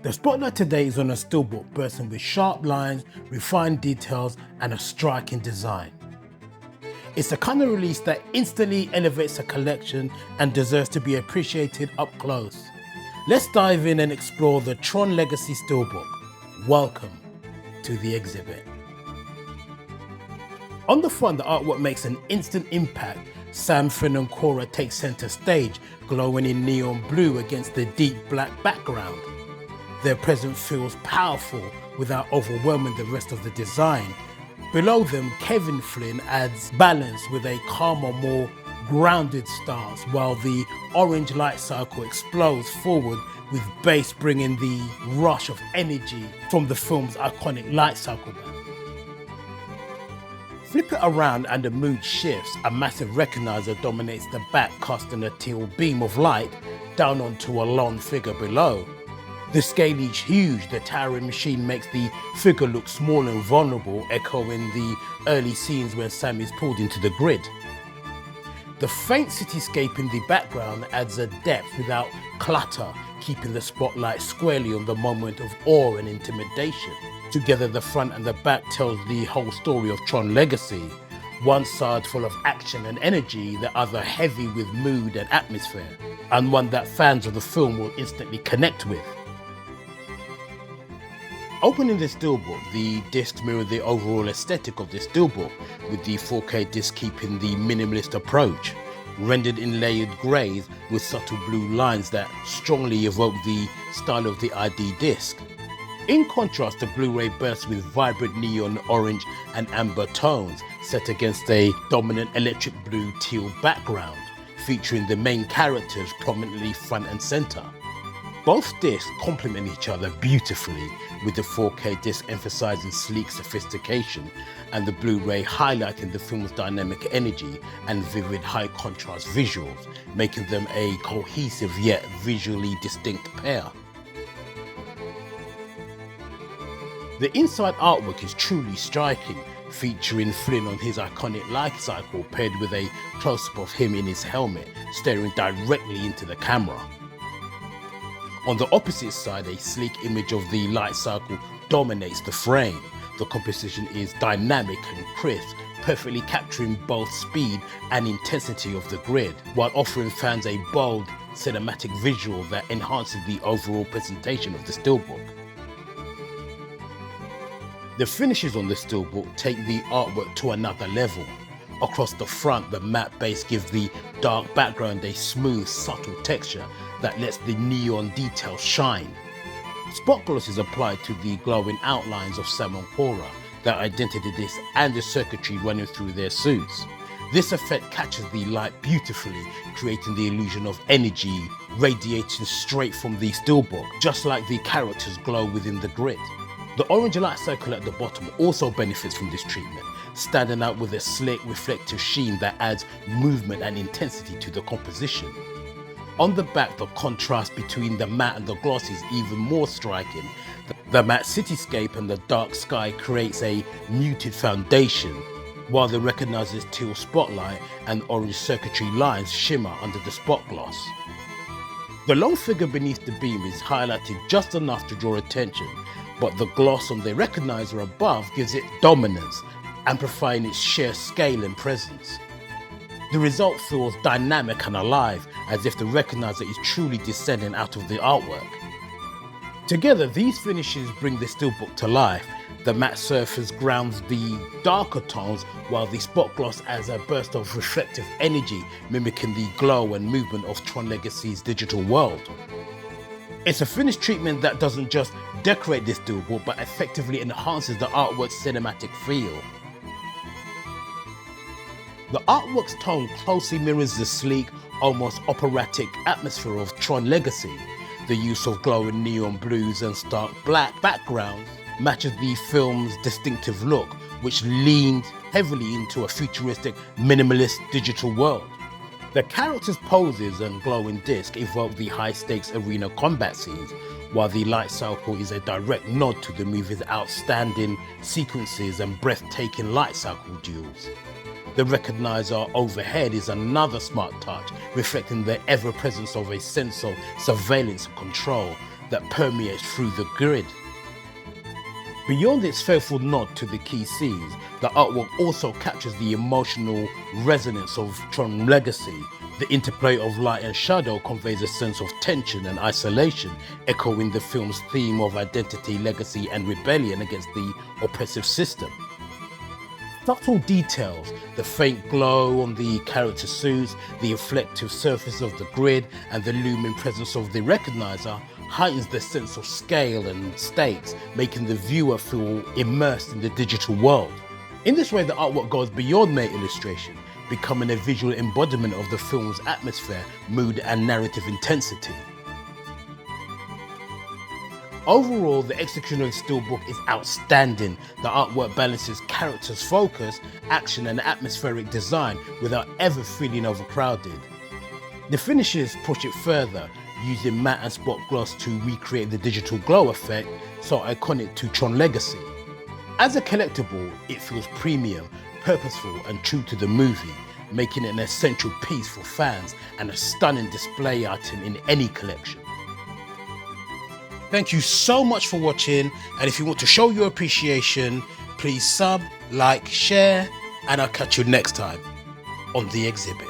The spotlight today is on a steelbook bursting with sharp lines, refined details and a striking design. It's the kind of release that instantly elevates a collection and deserves to be appreciated up close. Let's dive in and explore the Tron Legacy steelbook. Welcome to the exhibit. On the front, the artwork makes an instant impact. Sam, Finn and Cora take center stage, glowing in neon blue against the deep black background. Their presence feels powerful without overwhelming the rest of the design. Below them, Kevin Flynn adds balance with a calmer, more grounded stance, while the orange light cycle explodes forward with bass bringing the rush of energy from the film's iconic light cycle band. Flip it around and the mood shifts. A massive recognizer dominates the back, casting a teal beam of light down onto a lone figure below. The scale is huge. The towering machine makes the figure look small and vulnerable, echoing the early scenes when Sam is pulled into the grid. The faint cityscape in the background adds a depth without clutter, keeping the spotlight squarely on the moment of awe and intimidation. Together, the front and the back tells the whole story of Tron Legacy. One side full of action and energy, the other heavy with mood and atmosphere, and one that fans of the film will instantly connect with. Opening the steelbook, the discs mirror the overall aesthetic of the steelbook, with the 4K disc keeping the minimalist approach, rendered in layered greys with subtle blue lines that strongly evoke the style of the ID disc. In contrast, the Blu-ray bursts with vibrant neon orange and amber tones set against a dominant electric blue teal background, featuring the main characters prominently front and center. Both discs complement each other beautifully, with the 4K disc emphasizing sleek sophistication and the Blu-ray highlighting the film's dynamic energy and vivid high contrast visuals, making them a cohesive yet visually distinct pair. The inside artwork is truly striking, featuring Flynn on his iconic light cycle paired with a close-up of him in his helmet, staring directly into the camera. On the opposite side, a sleek image of the light cycle dominates the frame. The composition is dynamic and crisp, perfectly capturing both speed and intensity of the grid, while offering fans a bold, cinematic visual that enhances the overall presentation of the steelbook. The finishes on the steelbook take the artwork to another level. Across the front, the matte base gives the dark background a smooth, subtle texture that lets the neon details shine. Spot gloss is applied to the glowing outlines of Sam and Cora, their identity disc and the circuitry running through their suits. This effect catches the light beautifully, creating the illusion of energy radiating straight from the steelbook, just like the characters glow within the grid. The orange light cycle at the bottom also benefits from this treatment, standing out with a slick reflective sheen that adds movement and intensity to the composition. On the back, the contrast between the matte and the gloss is even more striking. The matte cityscape and the dark sky creates a muted foundation, while the recognizer's teal spotlight and orange circuitry lines shimmer under the spot gloss. The long figure beneath the beam is highlighted just enough to draw attention, but the gloss on the recognizer above gives it dominance, amplifying its sheer scale and presence. The result feels dynamic and alive, as if the recognizer is truly descending out of the artwork. Together, these finishes bring the steelbook to life. The matte surface grounds the darker tones, while the spot gloss adds a burst of reflective energy, mimicking the glow and movement of Tron Legacy's digital world. It's a finished treatment that doesn't just decorate this steelbook, but effectively enhances the artwork's cinematic feel. The artwork's tone closely mirrors the sleek, almost operatic atmosphere of Tron Legacy. The use of glowing neon blues and stark black backgrounds matches the film's distinctive look, which leaned heavily into a futuristic, minimalist digital world. The characters' poses and glowing disc evoke the high-stakes arena combat scenes, while the light cycle is a direct nod to the movie's outstanding sequences and breathtaking light cycle duels. The recognizer overhead is another smart touch, reflecting the ever-presence of a sense of surveillance and control that permeates through the grid. Beyond its faithful nod to the key scenes, the artwork also captures the emotional resonance of Tron Legacy. The interplay of light and shadow conveys a sense of tension and isolation, echoing the film's theme of identity, legacy, and rebellion against the oppressive system. Subtle details, the faint glow on the character suits, the reflective surface of the grid, and the looming presence of the recognizer heightens the sense of scale and stakes, making the viewer feel immersed in the digital world. In this way, the artwork goes beyond mere illustration, becoming a visual embodiment of the film's atmosphere, mood, and narrative intensity. Overall, the execution of the SteelBook is outstanding. The artwork balances characters' focus, action, and atmospheric design without ever feeling overcrowded. The finishes push it further, using matte and spot gloss to recreate the digital glow effect so iconic to Tron Legacy. As a collectible, it feels premium, purposeful, and true to the movie, making it an essential piece for fans and a stunning display item in any collection. Thank you so much for watching, and if you want to show your appreciation, please sub, like, share, and I'll catch you next time on The Exhibit.